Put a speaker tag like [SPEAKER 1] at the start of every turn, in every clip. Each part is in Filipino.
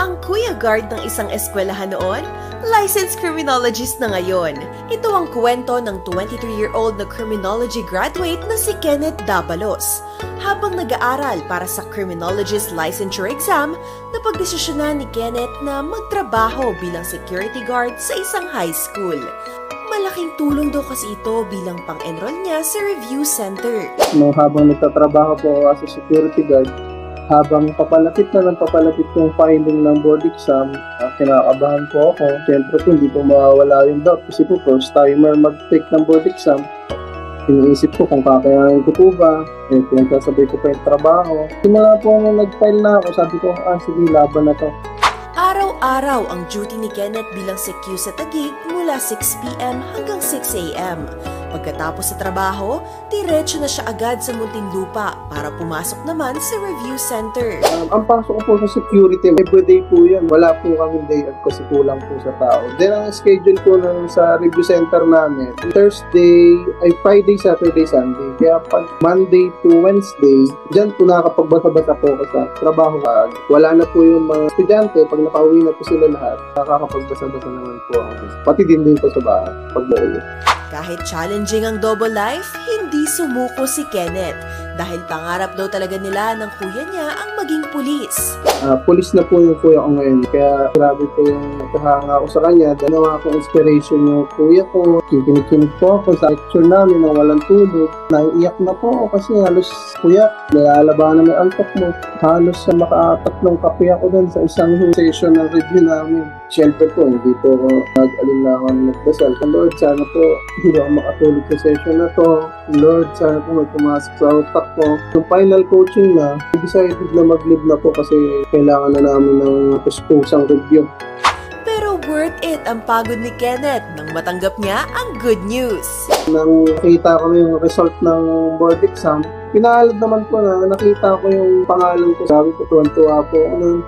[SPEAKER 1] Ang kuya guard ng isang eskwelahan noon, licensed criminologist na ngayon. Ito ang kwento ng 23-year-old na criminology graduate na si Kenneth Dabalos. Habang nag-aaral para sa criminologist licensure exam, napagdesisyonan ni Kenneth na magtrabaho bilang security guard sa isang high school. Malaking tulong daw kasi ito bilang pang-enroll niya sa review center.
[SPEAKER 2] Habang nagtatrabaho po ako as a security guard, habang papalapit yung filing ng board exam, kinakabahan po ako. Siyempre po, hindi po mawawala yung doubt kasi po first timer mag-take ng board exam. Iniisip ko kung kakayanin ko po ba, pinagkasabay ko pa yung trabaho. Simula po nung nag-file na ako, sabi ko, sige, laban na to.
[SPEAKER 1] Araw-araw ang duty ni Kenneth bilang CQ sa Taguig mula 6 p.m. hanggang 6 a.m. Pagkatapos sa trabaho, diretso na siya agad sa Muntinlupa para pumasok naman sa review center.
[SPEAKER 2] Ang pasok ko po sa security, everyday po yan. Wala po kami day off kasi kulang po sa tao. Then ang schedule po sa review center namin, Friday, Saturday, Sunday. Kaya pag Monday to Wednesday, dyan po nakakapagbasa-basa po ako sa trabaho. Wala na po yung mga estudyante, pag nakauwi na po sila lahat, nakakapagbasa-basa naman po ako. Pati din po sa bahay, pag maulit.
[SPEAKER 1] Kahit challenging ang double life, hindi sumuko si Kenneth dahil pangarap daw talaga nila ng kuya niya ang maging pulis.
[SPEAKER 2] Pulis na po yung kuya ko ngayon, kaya grabe po yung nakahanga ko sa kanya. Dalawa akong inspiration yung kuya ko. Kikinig po ako sa lecture namin ng walang tulog. Naiiyak na po ako kasi halos kuya, nalalabanan na may antok mo. Halos sa makatatlong kape ako dun sa isang session ng review namin. Siyempre po, hindi po ako nag-alinlangan nagdasal. Lord, sana po hindi ako makatulog sa session na to. Lord, sana po may pumasok sa utak ko. Yung final coaching na, decided na mag-leave na po kasi kailangan na namin ng puspusang review.
[SPEAKER 1] Pero worth it ang pagod ni Kenneth nang matanggap niya ang good news.
[SPEAKER 2] Nang nakita ko yung result ng board exam, pinaalad naman po na nakita ko yung pangalan ko. Sabi ko, tuwan-tuwa po ako nun.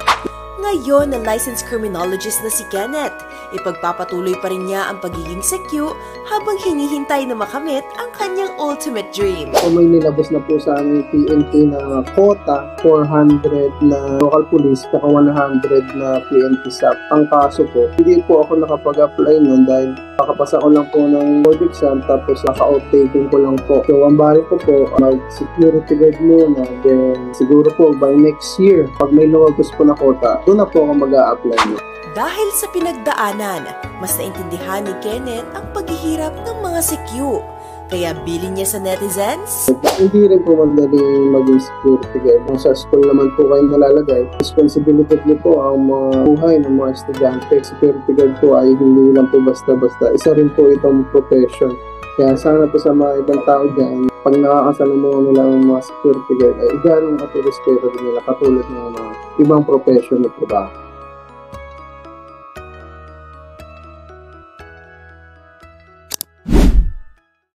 [SPEAKER 1] Ngayon na licensed criminologist na si Kenneth, ipagpapatuloy pa rin niya ang pagiging CQ habang hinihintay na makamit ang kanyang ultimate dream.
[SPEAKER 2] Kung may nilabas na po sa aming PNP na quota, 400 na local police, saka 100 na PNP SAP. Ang kaso po, hindi po ako nakapag-apply nun dahil nakapasa ko lang po ng board exam tapos naka-outtaking ko lang po. So, ang balik ko po, mag-security guard muna. Then, siguro po by next year, pag may lumabas po na quota, doon na po ako mag-a-apply mo.
[SPEAKER 1] Dahil sa pinagdaanan, mas naintindihan ni Kenneth ang paghihirap ng mga CQ. Kaya bilin niya sa netizens?
[SPEAKER 2] Hindi rin po madali maging security guard. Kung sa school naman po kayo nalalagay, responsibility niyo po ang mga buhay ng mga estudyante. Security guard po ay hindi lang po basta-basta. Isa rin po itong profession. Kaya sana po sa mga ibang tao dyan, pag nakakasalamuha nila ang mga security guard, ay ganun at respeto din nila katulad ng mga ibang profession na trabaho.